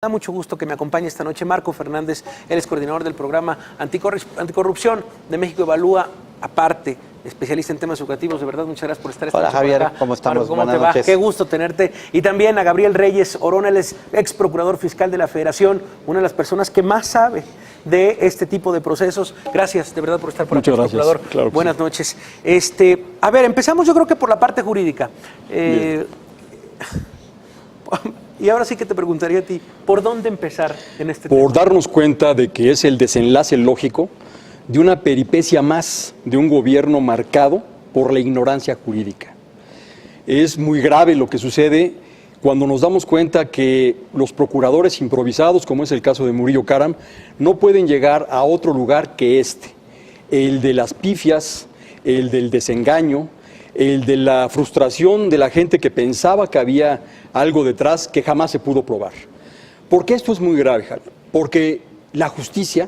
Da mucho gusto que me acompañe esta noche Marco Fernández, él es coordinador del programa Anticorrupción de México Evalúa, aparte, especialista en temas educativos. De verdad, muchas gracias por estar esta noche. Hola Javier, acá. ¿cómo estamos? Marco, ¿cómo te va? Qué gusto tenerte. Y también a Gabriel Reyes Orona, él es ex procurador fiscal de la Federación, una de las personas que más sabe de este tipo de procesos. Gracias, de verdad, por estar por aquí, procurador. Claro, buenas noches. A ver, empezamos yo creo que por la parte jurídica. Y ahora sí que te preguntaría a ti, ¿por dónde empezar en este tema? Por darnos cuenta de que es el desenlace lógico de una peripecia más de un gobierno marcado por la ignorancia jurídica. Es muy grave lo que sucede cuando nos damos cuenta que los procuradores improvisados, como es el caso de Murillo Karam, no pueden llegar a otro lugar que el de las pifias, el del desengaño, el de la frustración de la gente que pensaba que había algo detrás que jamás se pudo probar. ¿Por qué esto es muy grave, Javier? Porque la justicia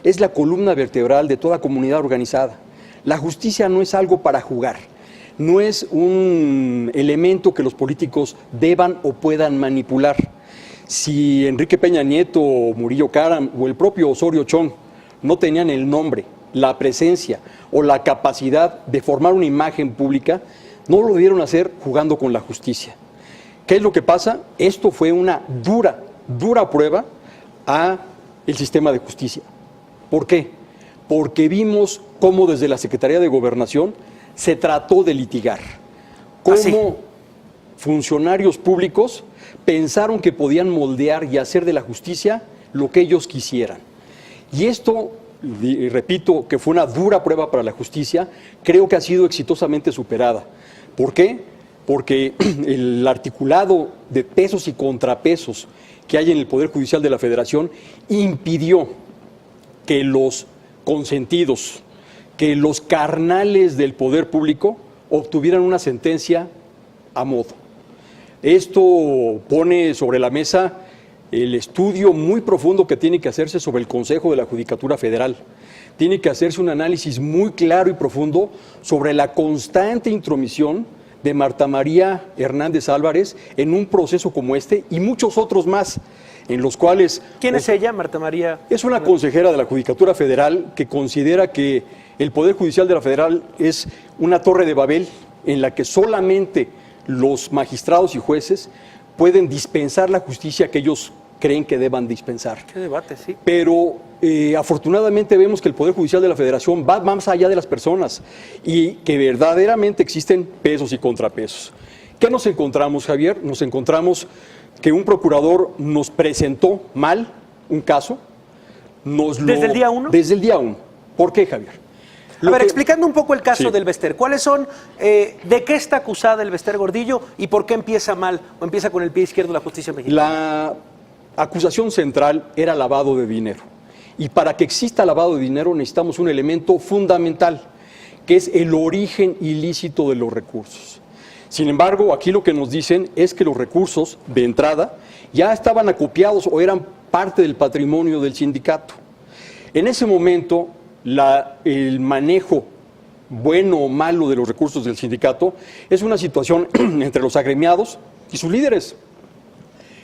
es la columna vertebral de toda comunidad organizada. La justicia no es algo para jugar, no es un elemento que los políticos deban o puedan manipular. Si Enrique Peña Nieto, o Murillo Karam o el propio Osorio Chong no tenían el nombre, la presencia o la capacidad de formar una imagen pública, no lo debieron hacer jugando con la justicia. ¿Qué es lo que pasa? Esto fue una dura prueba a el sistema de justicia. ¿Por qué? Porque vimos cómo desde la Secretaría de Gobernación se trató de litigar. Cómo funcionarios públicos pensaron que podían moldear y hacer de la justicia lo que ellos quisieran. Y esto, y repito, que fue una dura prueba para la justicia, creo que ha sido exitosamente superada. ¿Por qué? Porque el articulado de pesos y contrapesos que hay en el Poder Judicial de la Federación impidió que los consentidos, que los carnales del poder público obtuvieran una sentencia a modo. Esto pone sobre la mesa el estudio muy profundo que tiene que hacerse sobre el Consejo de la Judicatura Federal. Tiene que hacerse un análisis muy claro y profundo sobre la constante intromisión de Marta María Hernández Álvarez en un proceso como este y muchos otros más, en los cuales... ¿Quién es ella, Marta María? Es una consejera de la Judicatura Federal que considera que el Poder Judicial de la Federal es una torre de Babel en la que solamente los magistrados y jueces pueden dispensar la justicia que ellos creen que deban dispensar. Qué debate, sí. Pero afortunadamente vemos que el Poder Judicial de la Federación va más allá de las personas y que verdaderamente existen pesos y contrapesos. ¿Qué nos encontramos, Javier? Nos encontramos que un procurador nos presentó mal un caso. ¿Desde el día 1? Desde el día 1. ¿Por qué, Javier? Explicando un poco el caso del Bester, ¿cuáles son, de qué está acusada el Bester Gordillo y por qué empieza mal o empieza con el pie izquierdo la justicia mexicana? La acusación central era lavado de dinero. Y para que exista lavado de dinero necesitamos un elemento fundamental, que es el origen ilícito de los recursos. Sin embargo, aquí lo que nos dicen es que los recursos de entrada ya estaban acopiados o eran parte del patrimonio del sindicato. En ese momento, el manejo bueno o malo de los recursos del sindicato es una situación entre los agremiados y sus líderes.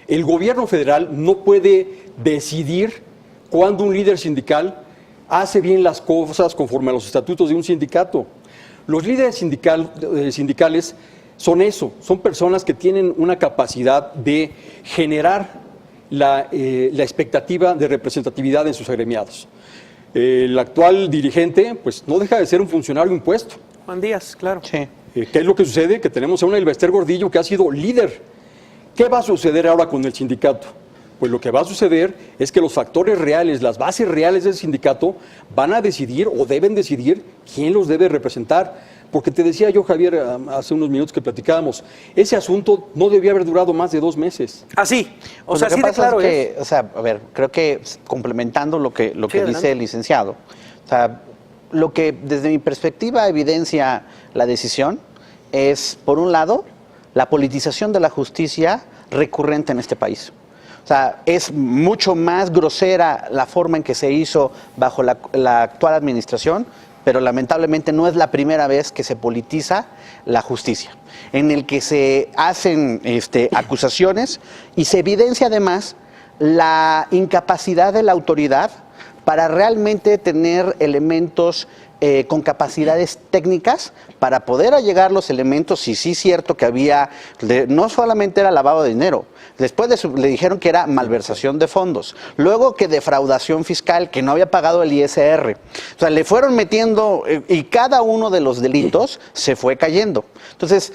El gobierno federal no puede decidir cuándo un líder sindical hace bien las cosas conforme a los estatutos de un sindicato. Los líderes sindicales son eso, son personas que tienen una capacidad de generar la expectativa de representatividad en sus agremiados. El actual dirigente, pues, no deja de ser un funcionario impuesto. Juan Díaz, claro. Sí. ¿Qué es lo que sucede? Que tenemos a un Bester Gordillo que ha sido líder. ¿Qué va a suceder ahora con el sindicato? Pues lo que va a suceder es que los factores reales, las bases reales del sindicato van a decidir o deben decidir quién los debe representar. Porque te decía yo, Javier, hace unos minutos que platicábamos, ese asunto no debía haber durado más de 2 meses. ¿Ah, sí? O sea, así de claro es. O sea, a ver, creo que complementando lo que dice el licenciado, o sea, lo que desde mi perspectiva evidencia la decisión es, por un lado, la politización de la justicia recurrente en este país. O sea, es mucho más grosera la forma en que se hizo bajo la actual administración, pero lamentablemente no es la primera vez que se politiza la justicia, en el que se hacen acusaciones y se evidencia además la incapacidad de la autoridad para realmente tener elementos con capacidades técnicas para poder allegar los elementos. Y sí es cierto que había, no solamente era lavado de dinero, después le dijeron que era malversación de fondos, luego que defraudación fiscal, que no había pagado el ISR. O sea, le fueron metiendo y cada uno de los delitos se fue cayendo. Entonces,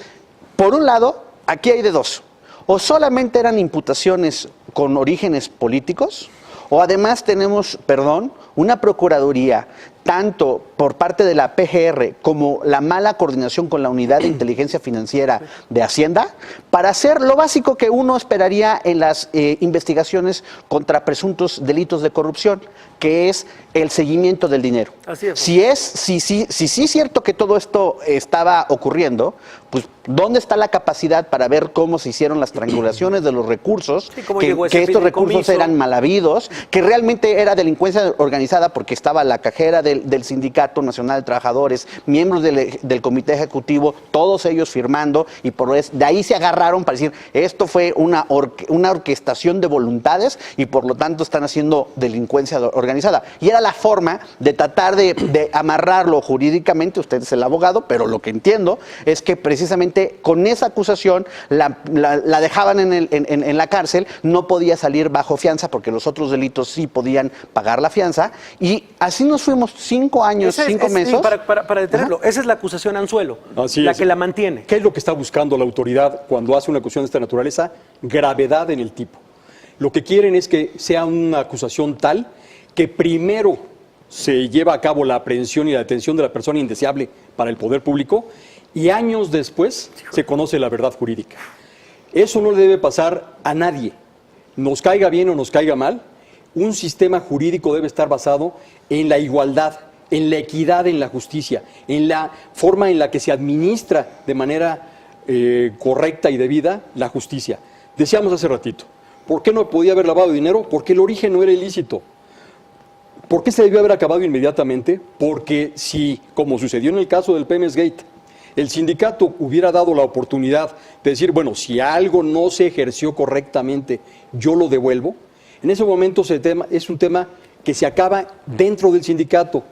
por un lado, aquí hay de dos. O solamente eran imputaciones con orígenes políticos, o además tenemos, una procuraduría, tanto por parte de la PGR como la mala coordinación con la Unidad de Inteligencia Financiera de Hacienda, para hacer lo básico que uno esperaría en las investigaciones contra presuntos delitos de corrupción, que es el seguimiento del dinero. Así es. Si sí es cierto que todo esto estaba ocurriendo, pues ¿dónde está la capacidad para ver cómo se hicieron las triangulaciones de los recursos? Sí, que estos recursos eran mal habidos, que realmente era delincuencia organizada porque estaba la cajera del Sindicato Nacional de Trabajadores, miembros del Comité Ejecutivo, todos ellos firmando, y de ahí se agarraron para decir, esto fue una orquestación de voluntades y por lo tanto están haciendo delincuencia organizada. Y era la forma de tratar de amarrarlo jurídicamente. Usted es el abogado, pero lo que entiendo es que precisamente con esa acusación la dejaban en la cárcel, no podía salir bajo fianza porque los otros delitos sí podían pagar la fianza, y así nos fuimos 5 años, 5 meses. Para detenerlo, esa es la acusación anzuelo, que la mantiene. ¿Qué es lo que está buscando la autoridad cuando hace una acusación de esta naturaleza? Gravedad en el tipo. Lo que quieren es que sea una acusación tal que primero se lleva a cabo la aprehensión y la detención de la persona indeseable para el poder público, y años después se conoce la verdad jurídica. Eso no le debe pasar a nadie. Nos caiga bien o nos caiga mal, un sistema jurídico debe estar basado en la igualdad, en la equidad en la justicia, en la forma en la que se administra de manera correcta y debida la justicia. Decíamos hace ratito, ¿por qué no podía haber lavado dinero? Porque el origen no era ilícito. ¿Por qué se debió haber acabado inmediatamente? Porque si, como sucedió en el caso del Pemex Gate, el sindicato hubiera dado la oportunidad de decir, bueno, si algo no se ejerció correctamente, yo lo devuelvo, en ese momento es un tema que se acaba dentro del sindicato.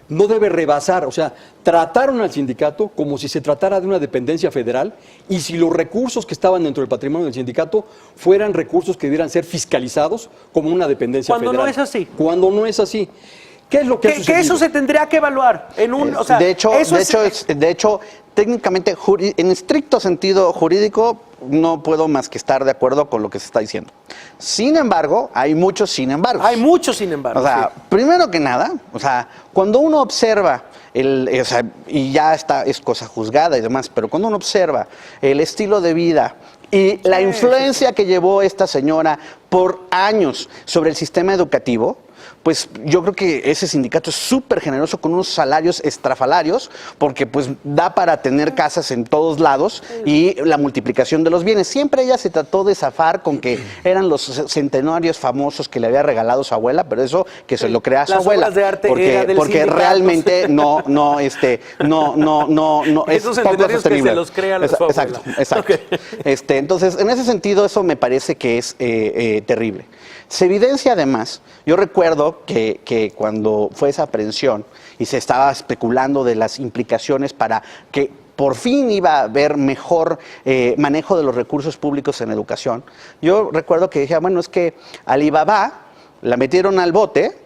No debe rebasar, o sea, trataron al sindicato como si se tratara de una dependencia federal, y si los recursos que estaban dentro del patrimonio del sindicato fueran recursos que debieran ser fiscalizados como una dependencia federal. Cuando no es así. Cuando no es así. ¿Qué es lo que ha sucedido? Que eso se tendría que evaluar. De hecho, técnicamente, en estricto sentido jurídico, no puedo más que estar de acuerdo con lo que se está diciendo. Sin embargo, hay muchos sin embargo. Hay muchos sin embargo. O sea, primero que nada, cuando uno observa, y ya es cosa juzgada y demás, pero cuando uno observa el estilo de vida y la influencia que llevó esta señora por años sobre el sistema educativo, pues yo creo que ese sindicato es súper generoso, con unos salarios estrafalarios, porque pues da para tener casas en todos lados y la multiplicación de los bienes. Siempre ella se trató de zafar con que eran los centenarios famosos que le había regalado su abuela, pero eso que se lo crea a su abuela. Obras de arte porque realmente no es esos poco centenarios sostenible. que se los crea la su abuela. Exacto. Okay. Entonces, en ese sentido, eso me parece que es terrible. Se evidencia además, yo recuerdo que cuando fue esa aprehensión y se estaba especulando de las implicaciones para que por fin iba a haber mejor manejo de los recursos públicos en educación, yo recuerdo que dije, bueno, es que Alibaba la metieron al bote,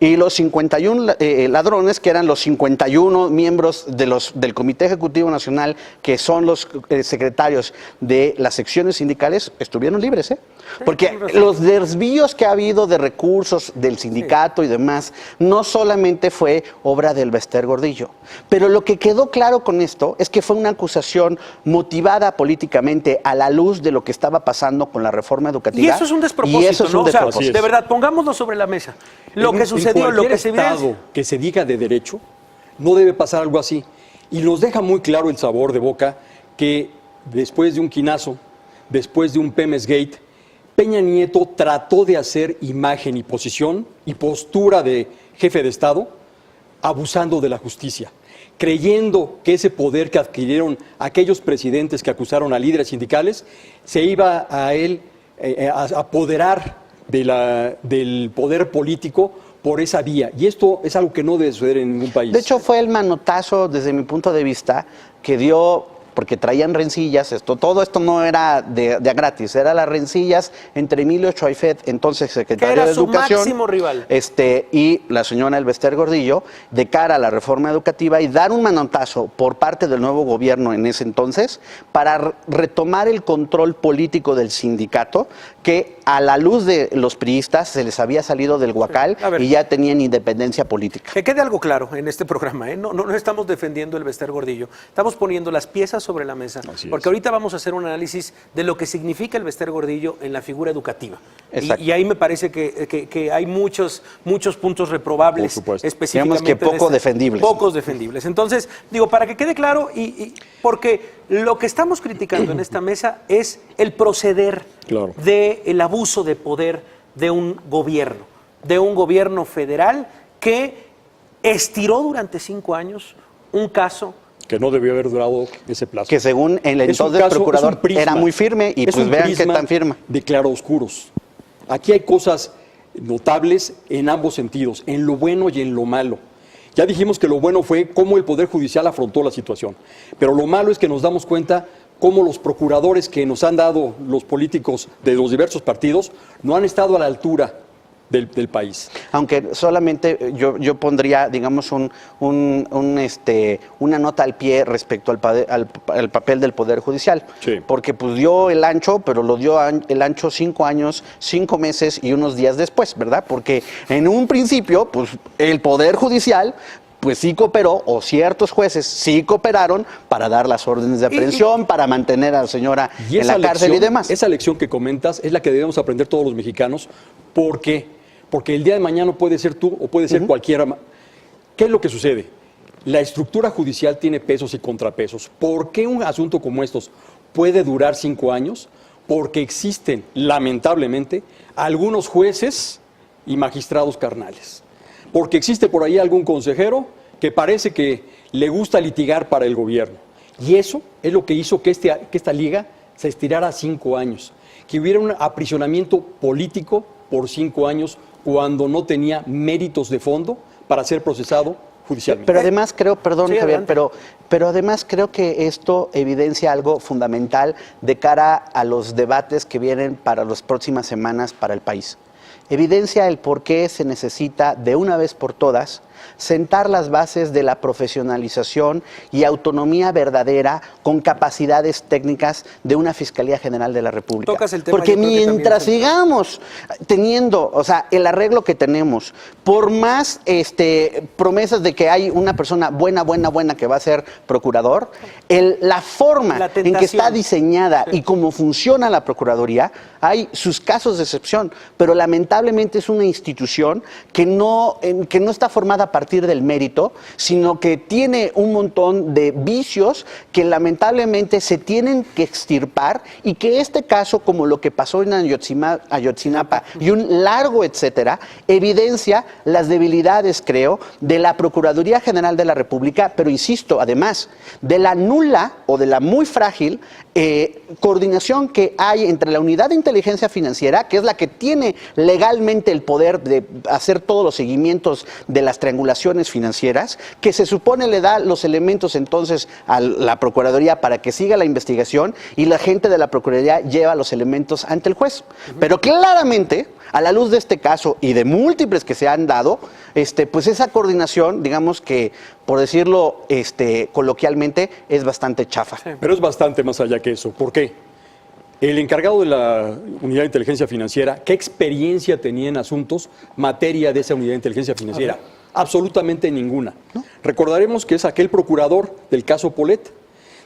y los 51 ladrones, que eran los 51 miembros del Comité Ejecutivo Nacional, que son los secretarios de las secciones sindicales, estuvieron libres, ¿eh? Porque los desvíos que ha habido de recursos del sindicato y demás, no solamente fue obra del Bester Gordillo. Pero lo que quedó claro con esto es que fue una acusación motivada políticamente a la luz de lo que estaba pasando con la reforma educativa. Y eso es un despropósito, ¿no? O sea, de verdad, pongámoslo sobre la mesa. Lo que sucedió, lo que se evidencia. Que se diga de derecho, no debe pasar algo así. Y nos deja muy claro el sabor de boca que después de un quinazo, después de un Pemex Gate, Peña Nieto trató de hacer imagen y posición y postura de jefe de Estado, abusando de la justicia, creyendo que ese poder que adquirieron aquellos presidentes que acusaron a líderes sindicales se iba a él a apoderar del poder político por esa vía. Y esto es algo que no debe suceder en ningún país. De hecho, fue el manotazo, desde mi punto de vista, que dio, porque traían rencillas, todo esto no era de gratis, eran las rencillas entre Emilio Choaifet, entonces secretario de Educación, su máximo rival, y la señora Elbester Gordillo, de cara a la reforma educativa, y dar un manotazo por parte del nuevo gobierno en ese entonces para retomar el control político del sindicato, que a la luz de los priistas se les había salido del huacal y ya tenían independencia política. Que quede algo claro en este programa, ¿eh? No estamos defendiendo el Elbester Gordillo, estamos poniendo las piezas sobre la mesa, porque ahorita vamos a hacer un análisis de lo que significa el Elbester Gordillo en la figura educativa. Y ahí me parece que hay muchos puntos reprobables, específicamente. Digamos que poco defendibles. Pocos defendibles. Entonces, digo, para que quede claro, porque lo que estamos criticando en esta mesa es el proceder del abuso de poder de un gobierno federal que estiró durante 5 años un caso que no debió haber durado ese plazo. Que según el entonces procurador era muy firme, y pues vean qué tan firme. De claroscuros. Aquí hay cosas notables en ambos sentidos, en lo bueno y en lo malo. Ya dijimos que lo bueno fue cómo el Poder Judicial afrontó la situación, pero lo malo es que nos damos cuenta cómo los procuradores que nos han dado los políticos de los diversos partidos no han estado a la altura del país. Aunque solamente yo pondría, digamos, una nota al pie respecto al papel del Poder Judicial. Sí. Porque pues dio el ancho, pero lo dio el ancho 5 años, 5 meses y unos días después, ¿verdad? Porque en un principio, pues el Poder Judicial pues sí cooperó, o ciertos jueces sí cooperaron para dar las órdenes de aprehensión, para mantener a la señora en la cárcel y demás. Esa lección que comentas es la que debemos aprender todos los mexicanos. ¿Por qué? Porque el día de mañana puede ser tú o puede ser cualquiera. ¿Qué es lo que sucede? La estructura judicial tiene pesos y contrapesos. ¿Por qué un asunto como estos puede durar 5 años? Porque existen, lamentablemente, algunos jueces y magistrados carnales. Porque existe por ahí algún consejero que parece que le gusta litigar para el gobierno. Y eso es lo que hizo que esta liga se estirara 5 años. Que hubiera un aprisionamiento político por 5 años cuando no tenía méritos de fondo para ser procesado judicialmente. Pero además creo, perdón Javier, pero además creo que esto evidencia algo fundamental de cara a los debates que vienen para las próximas semanas para el país. Evidencia el por qué se necesita de una vez por todas sentar las bases de la profesionalización y autonomía verdadera con capacidades técnicas de una Fiscalía General de la República. Tocas el tema, porque mientras sigamos teniendo, o sea, el arreglo que tenemos, por más promesas de que hay una persona buena que va a ser procurador, la forma en que está diseñada y cómo funciona la Procuraduría, hay sus casos de excepción, pero lamentablemente es una institución que no está formada a partir del mérito, sino que tiene un montón de vicios que lamentablemente se tienen que extirpar, y que este caso, como lo que pasó en Ayotzinapa y un largo etcétera, evidencia las debilidades, creo, de la Procuraduría General de la República, pero insisto, además, de la nula o de la muy frágil coordinación que hay entre la Unidad de Inteligencia Financiera, que es la que tiene legalmente el poder de hacer todos los seguimientos de las triangulaciones financieras, que se supone le da los elementos entonces a la Procuraduría para que siga la investigación, y la gente de la Procuraduría lleva los elementos ante el juez. Pero claramente, a la luz de este caso y de múltiples que se han dado, pues esa coordinación, digamos que, por decirlo coloquialmente, es bastante chafa. Sí. Pero es bastante más allá que eso. ¿Por qué? El encargado de la Unidad de Inteligencia Financiera, ¿qué experiencia tenía en asuntos materia de esa Unidad de Inteligencia Financiera? Absolutamente ninguna. ¿No? Recordaremos que es aquel procurador del caso Polet.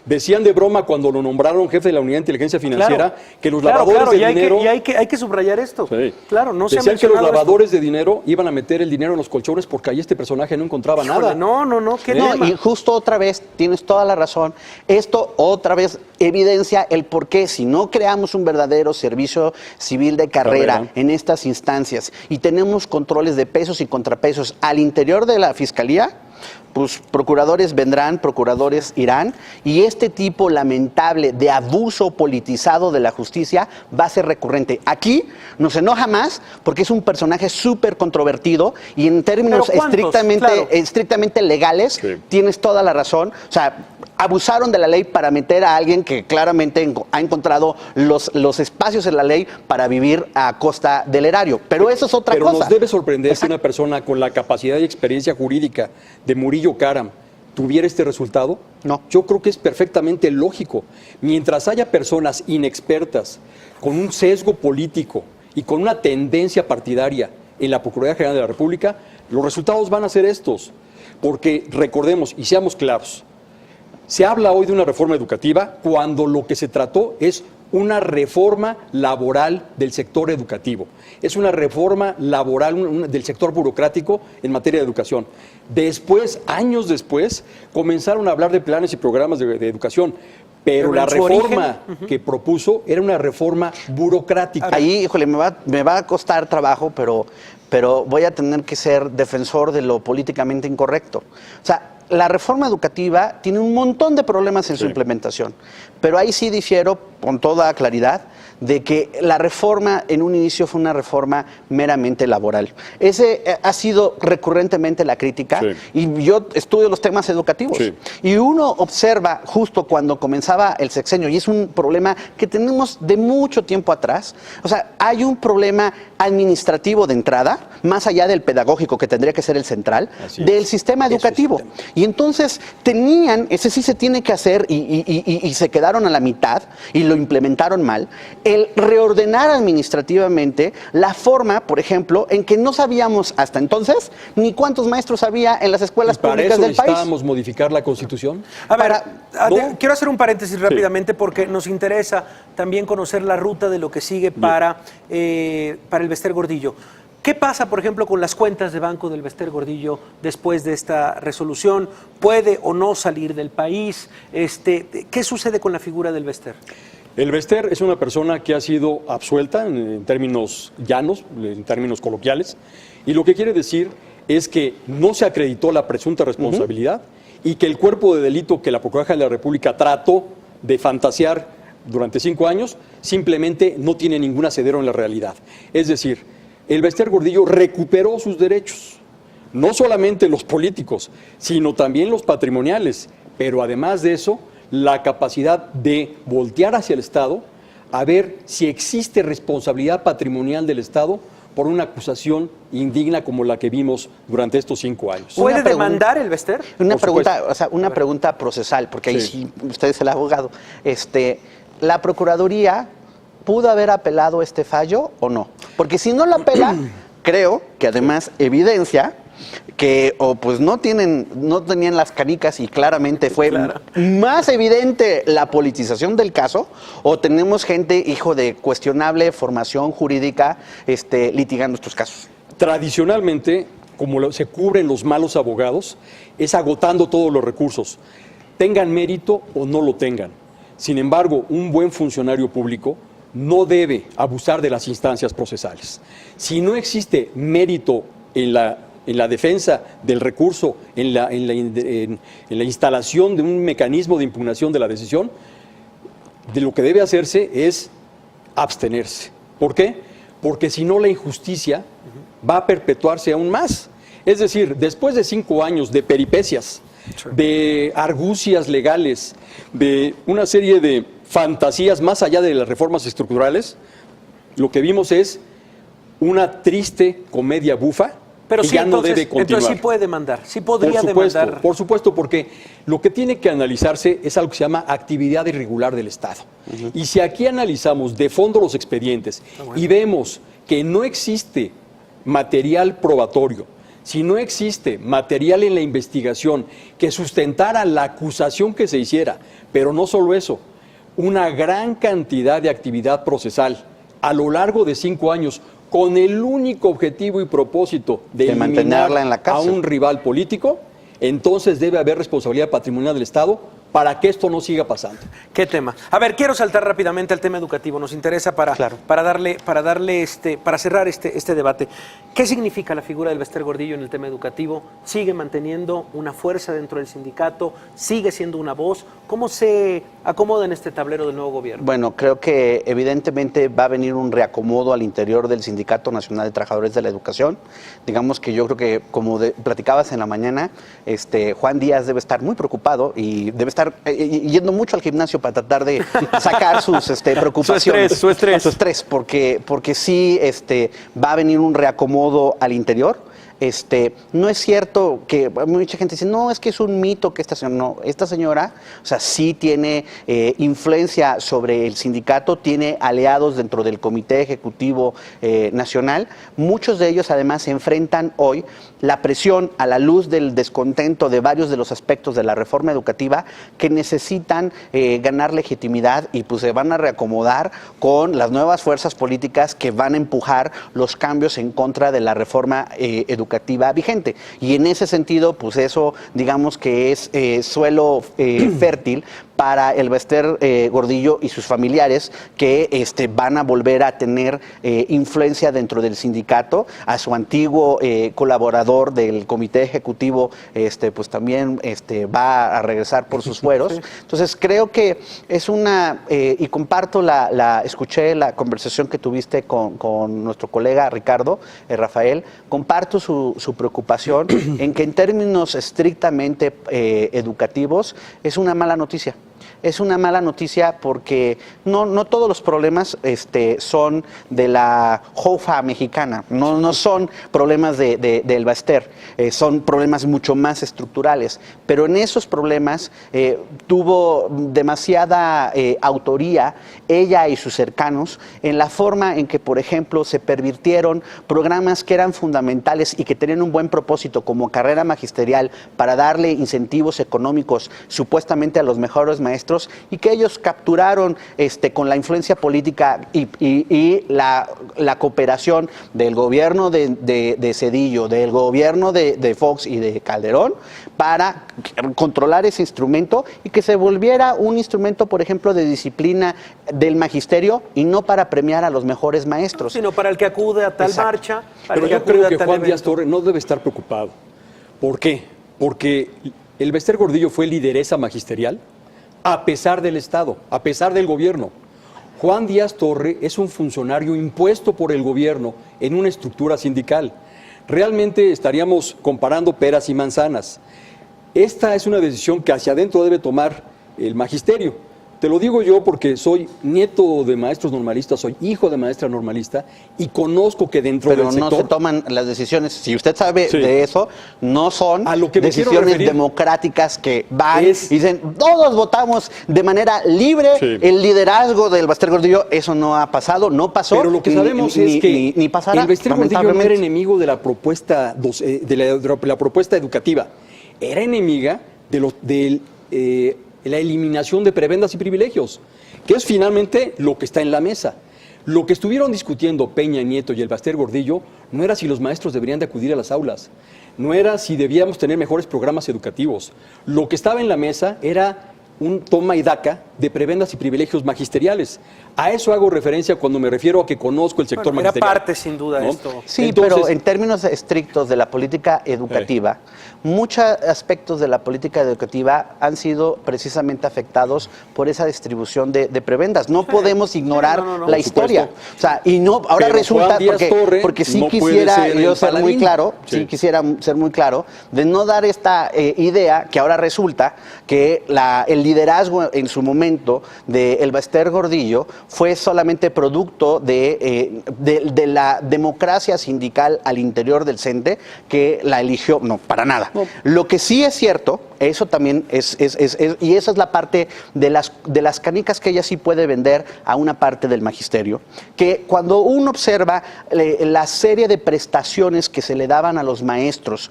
Decían de broma cuando lo nombraron jefe de la Unidad de Inteligencia Financiera que los lavadores de dinero... Hay que subrayar esto. Sí. Claro, no se ha mencionado. Decían que los lavadores de dinero iban a meter el dinero en los colchones porque ahí este personaje no encontraba nada. No, ¿qué y justo otra vez, tienes toda la razón, esto otra vez evidencia el por qué, si no creamos un verdadero servicio civil de carrera en estas instancias y tenemos controles de pesos y contrapesos al interior de la Fiscalía, pues procuradores vendrán, procuradores irán, y este tipo lamentable de abuso politizado de la justicia va a ser recurrente. Aquí nos enoja más porque es un personaje súper controvertido y en términos estrictamente legales, tienes toda la razón. O sea, abusaron de la ley para meter a alguien que claramente ha encontrado los espacios en la ley para vivir a costa del erario. Pero eso es otra cosa. Pero nos debe sorprender que una persona con la capacidad y experiencia jurídica de Murillo Karam tuviera este resultado. No. Yo creo que es perfectamente lógico. Mientras haya personas inexpertas, con un sesgo político y con una tendencia partidaria en la Procuraduría General de la República, los resultados van a ser estos. Porque recordemos y seamos claros, se habla hoy de una reforma educativa cuando lo que se trató es una reforma laboral del sector educativo. Es una reforma laboral del sector burocrático en materia de educación. Después, años después, comenzaron a hablar de planes y programas de educación. Pero la reforma que propuso era una reforma burocrática. Ahí, híjole, me va a costar trabajo, pero voy a tener que ser defensor de lo políticamente incorrecto. O sea, la reforma educativa tiene un montón de problemas en su implementación, pero ahí sí difiero con toda claridad de que la reforma en un inicio fue una reforma meramente laboral. Ese ha sido recurrentemente la crítica, y yo estudio los temas educativos, y uno observa justo cuando comenzaba el sexenio, y es un problema que tenemos de mucho tiempo atrás. O sea, hay un problema administrativo de entrada, más allá del pedagógico, que tendría que ser el central, del sistema educativo. Y entonces tenían, ese sí se tiene que hacer, y se quedaron a la mitad, y lo implementaron mal, el reordenar administrativamente la forma, por ejemplo, en que no sabíamos hasta entonces ni cuántos maestros había en las escuelas públicas del país. ¿Para eso necesitábamos modificar la Constitución? A ver, quiero hacer un paréntesis rápidamente porque nos interesa también conocer la ruta de lo que sigue para el Bester Gordillo. ¿Qué pasa, por ejemplo, con las cuentas de banco del Bester Gordillo después de esta resolución? ¿Puede o no salir del país? ¿Qué sucede con la figura del Bester? El Bester es una persona que ha sido absuelta en términos llanos, en términos coloquiales, y lo que quiere decir es que no se acreditó la presunta responsabilidad y que el cuerpo de delito que la Procuraduría de la República trató de fantasear durante 5 años simplemente no tiene ningún asidero en la realidad. Es decir, el Bester Gordillo recuperó sus derechos, no solamente los políticos, sino también los patrimoniales, pero además de eso, la capacidad de voltear hacia el Estado a ver si existe responsabilidad patrimonial del Estado por una acusación indigna como la que vimos durante estos 5 años. ¿Puede demandar el Bester? Una pregunta procesal, porque ahí sí usted es el abogado. ¿La Procuraduría pudo haber apelado este fallo o no? Porque si no lo apela, creo que además evidencia que pues no tenían las canicas, y claramente fue más evidente la politización del caso, o tenemos gente, hijo de cuestionable formación jurídica, litigando estos casos. Tradicionalmente, como se cubren los malos abogados, es agotando todos los recursos, tengan mérito o no lo tengan. Sin embargo, un buen funcionario público no debe abusar de las instancias procesales. Si no existe mérito en la defensa del recurso, en la instalación de un mecanismo de impugnación de la decisión, de lo que debe hacerse es abstenerse. ¿Por qué? Porque si no, la injusticia va a perpetuarse aún más. Es decir, después de 5 años de peripecias, de argucias legales, de una serie de fantasías más allá de las reformas estructurales, lo que vimos es una triste comedia bufa. Pero que sí, ya no debe continuar. Entonces sí puede demandar, sí podría demandar. Por supuesto, porque lo que tiene que analizarse es algo que se llama actividad irregular del Estado. Y si aquí analizamos de fondo los expedientes y vemos que no existe material probatorio, si no existe material en la investigación que sustentara la acusación que se hiciera, pero no solo eso, una gran cantidad de actividad procesal a lo largo de 5 años, con el único objetivo y propósito de mantenerla en la cárcel a un rival político, entonces debe haber responsabilidad patrimonial del Estado para que esto no siga pasando. ¿Qué tema? A ver, quiero saltar rápidamente al tema educativo. Nos interesa para cerrar este debate. ¿Qué significa la figura del Bester Gordillo en el tema educativo? ¿Sigue manteniendo una fuerza dentro del sindicato? ¿Sigue siendo una voz? ¿Cómo se acomoda en este tablero del nuevo gobierno? Bueno, creo que evidentemente va a venir un reacomodo al interior del Sindicato Nacional de Trabajadores de la Educación. Digamos que yo creo que, como platicabas en la mañana, Juan Díaz debe estar muy preocupado y debe estar yendo mucho al gimnasio para tratar de sacar sus preocupaciones. Su estrés. Porque sí va a venir un reacomodo al interior. No es cierto que mucha gente dice, no, es que es un mito que esta señora, no, esta señora, o sea, sí tiene influencia sobre el sindicato, tiene aliados dentro del Comité Ejecutivo Nacional, muchos de ellos además se enfrentan hoy la presión a la luz del descontento de varios de los aspectos de la reforma educativa que necesitan ganar legitimidad y pues se van a reacomodar con las nuevas fuerzas políticas que van a empujar los cambios en contra de la reforma educativa vigente. Y en ese sentido, pues eso digamos que es suelo fértil para el Bester Gordillo y sus familiares que van a volver a tener influencia dentro del sindicato. A su antiguo colaborador del comité ejecutivo pues también va a regresar por sus fueros. Entonces creo que es una, y comparto escuché la conversación que tuviste con nuestro colega Ricardo, Rafael, comparto su preocupación en que en términos estrictamente educativos es una mala noticia. Es una mala noticia porque no todos los problemas son de la jofa mexicana, no son problemas del Bester, son problemas mucho más estructurales, pero en esos problemas tuvo demasiada autoría ella y sus cercanos en la forma en que, por ejemplo, se pervirtieron programas que eran fundamentales y que tenían un buen propósito como carrera magisterial para darle incentivos económicos supuestamente a los mejores maestros, y que ellos capturaron con la influencia política y la cooperación del gobierno de Zedillo, del gobierno de Fox y de Calderón para controlar ese instrumento y que se volviera un instrumento, por ejemplo, de disciplina del magisterio y no para premiar a los mejores maestros. Sino para el que acude a tal Exacto. marcha. Pero yo creo que Juan Díaz Torre no debe estar preocupado. ¿Por qué? Porque el Bester Gordillo fue lideresa magisterial a pesar del Estado, a pesar del gobierno. Juan Díaz Torre es un funcionario impuesto por el gobierno en una estructura sindical. Realmente estaríamos comparando peras y manzanas. Esta es una decisión que hacia adentro debe tomar el magisterio. Te lo digo yo porque soy nieto de maestros normalistas, soy hijo de maestra normalista y conozco que dentro del sector... Pero no se toman las decisiones, si usted sabe de eso, no son a lo que decisiones democráticas que van y dicen, todos votamos de manera libre el liderazgo del Bester Gordillo. Eso no ha pasado, no pasó. Pero lo que sabemos es que ni pasará, el Bester Gordillo no era enemigo de la propuesta, la propuesta educativa, era enemiga de la eliminación de prebendas y privilegios, que es finalmente lo que está en la mesa. Lo que estuvieron discutiendo Peña Nieto y el Bester Gordillo no era si los maestros deberían de acudir a las aulas, no era si debíamos tener mejores programas educativos. Lo que estaba en la mesa era un toma y daca de prebendas y privilegios magisteriales. A eso hago referencia cuando me refiero a que conozco el sector magisterial. Era parte, sin duda, ¿no? Esto. Sí, entonces, pero en términos estrictos de la política educativa, muchos aspectos de la política educativa han sido precisamente afectados por esa distribución de prebendas. No podemos ignorar la historia. O sea, y no, ahora pero resulta, porque sí no quisiera yo ser muy claro, sí quisiera ser muy claro, de no dar esta idea que ahora resulta que el liderazgo en su momento de el Bester Gordillo fue solamente producto de la democracia sindical al interior del CENTE que la eligió, no, para nada. No. Lo que sí es cierto, eso también y esa es la parte de las canicas que ella sí puede vender a una parte del magisterio, que cuando uno observa la serie de prestaciones que se le daban a los maestros,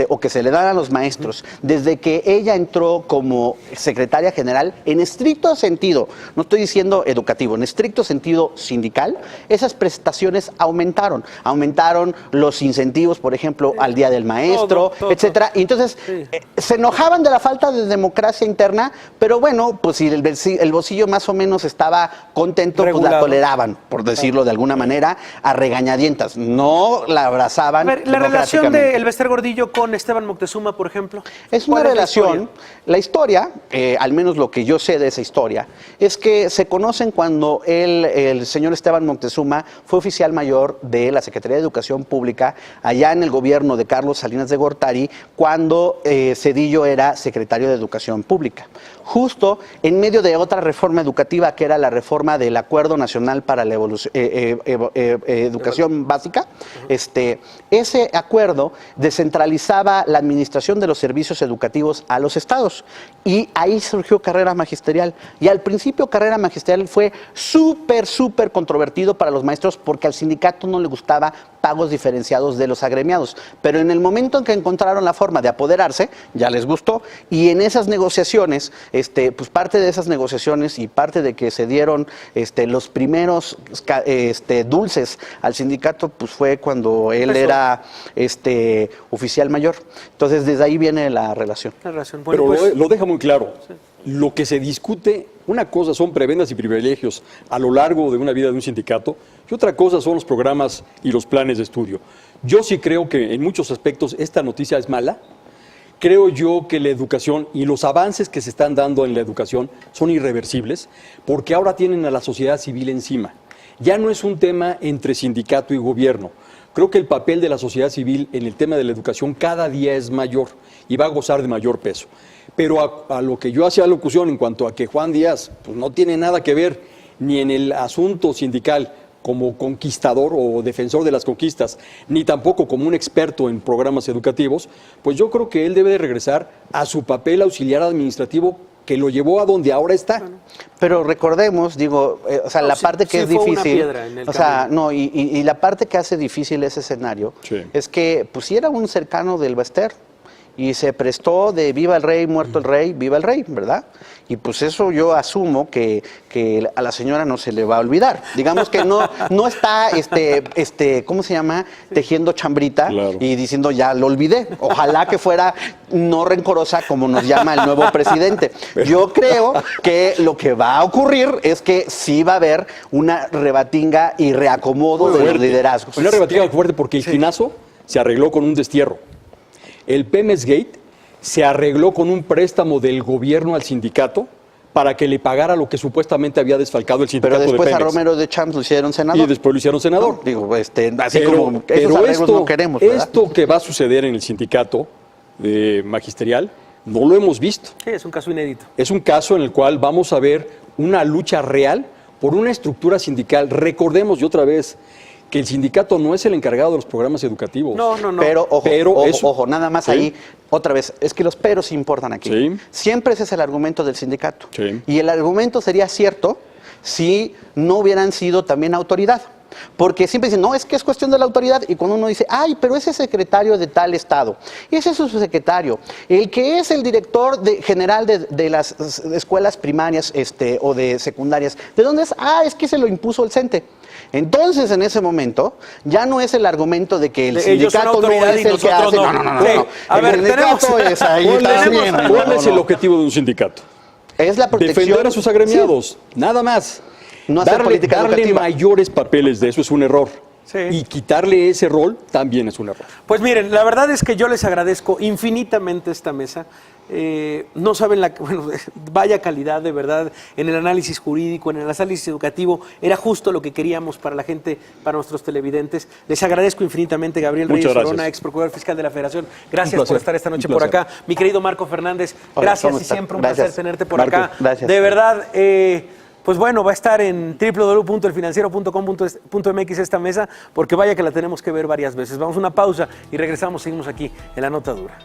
o que se le dan a los maestros, desde que ella entró como secretaria secretaria general, en estricto sentido, no estoy diciendo educativo, en estricto sentido sindical, esas prestaciones aumentaron. Aumentaron los incentivos, por ejemplo, al Día del Maestro, etcétera. Y entonces se enojaban de la falta de democracia interna, pero bueno, pues si el bolsillo más o menos estaba contento, pues la toleraban, por decirlo de alguna manera, a regañadientas. No la abrazaban. A ver, la relación de Elbester Gordillo con Esteban Moctezuma, por ejemplo. Es una relación, la historia, al menos lo que yo sé de esa historia, es que se conocen cuando el señor Esteban Moctezuma fue oficial mayor de la Secretaría de Educación Pública allá en el gobierno de Carlos Salinas de Gortari, cuando Zedillo era secretario de Educación Pública. Justo en medio de otra reforma educativa que era la reforma del Acuerdo Nacional para la Educación Básica, ese acuerdo descentralizaba la administración de los servicios educativos a los estados y ahí surgió carrera magisterial. Y al principio carrera magisterial fue súper controvertido para los maestros porque al sindicato no le gustaba pagos diferenciados de los agremiados. Pero en el momento en que encontraron la forma de apoderarse, ya les gustó. Y en esas negociaciones, pues parte de esas negociaciones y parte de que se dieron los primeros dulces al sindicato, pues fue cuando él era oficial mayor. Entonces, desde ahí viene la relación. Bueno, pero pues, lo deja muy claro. Sí. Lo que se discute, una cosa son prebendas y privilegios a lo largo de una vida de un sindicato y otra cosa son los programas y los planes de estudio. Yo sí creo que en muchos aspectos esta noticia es mala. Creo yo que la educación y los avances que se están dando en la educación son irreversibles porque ahora tienen a la sociedad civil encima. Ya no es un tema entre sindicato y gobierno. Creo que el papel de la sociedad civil en el tema de la educación cada día es mayor y va a gozar de mayor peso. Pero a lo que yo hacía alusión en cuanto a que Juan Díaz pues, no tiene nada que ver ni en el asunto sindical como conquistador o defensor de las conquistas, ni tampoco como un experto en programas educativos, pues yo creo que él debe de regresar a su papel auxiliar administrativo que lo llevó a donde ahora está. Pero recordemos, la parte que es difícil, y la parte que hace difícil ese escenario es que pues si era un cercano del Elbester y se prestó de viva el rey, muerto el rey, viva el rey, ¿verdad? Y pues eso yo asumo que a la señora no se le va a olvidar. Digamos que no está, ¿cómo se llama? Tejiendo chambrita y diciendo ya lo olvidé. Ojalá que fuera no rencorosa como nos llama el nuevo presidente. Yo creo que lo que va a ocurrir es que sí va a haber una rebatinga y reacomodo de los liderazgos. Una rebatinga fuerte porque el Ginazo se arregló con un destierro. El Pemex Gate se arregló con un préstamo del gobierno al sindicato para que le pagara lo que supuestamente había desfalcado el sindicato de Pemex. Pero después a Romero de Champs lo hicieron senador. Y después lo hicieron senador. No, así como esos arreglos no queremos, ¿verdad? Esto que va a suceder en el sindicato magisterial no lo hemos visto. Sí, es un caso inédito. Es un caso en el cual vamos a ver una lucha real por una estructura sindical. Recordemos, y otra vez, que el sindicato no es el encargado de los programas educativos. No. Pero ojo, nada más ahí, otra vez, es que los peros importan aquí. Sí. Siempre ese es el argumento del sindicato. Sí. Y el argumento sería cierto si no hubieran sido también autoridad. Porque siempre dicen, no, es que es cuestión de la autoridad. Y cuando uno dice, ay, pero ese secretario de tal estado, ese es su secretario, el que es el director general de las escuelas primarias o de secundarias, ¿de dónde es? Ah, es que se lo impuso el CENTE. Entonces, en ese momento, ya no es el argumento de que el sindicato no es el que hace. No. A ver, sindicato es ahí también. ¿Cuál es el objetivo de un sindicato? Es la protección. Defender a sus agremiados, nada más. No hacer política darle educativa. Mayores papeles de eso es un error. Sí. Y quitarle ese rol también es un error. Pues miren, la verdad es que yo les agradezco infinitamente esta mesa. No saben vaya calidad de verdad en el análisis jurídico, en el análisis educativo. Era justo lo que queríamos para la gente, para nuestros televidentes. Les agradezco infinitamente, Gabriel Reyes Sorona, ex procurador fiscal de la Federación. Gracias por estar esta noche por acá. Mi querido Marco Fernández, gracias y siempre un placer tenerte por acá. Gracias. De verdad, pues bueno, va a estar en www.elfinanciero.com.mx esta mesa, porque vaya que la tenemos que ver varias veces. Vamos a una pausa y regresamos, seguimos aquí en La Nota Dura.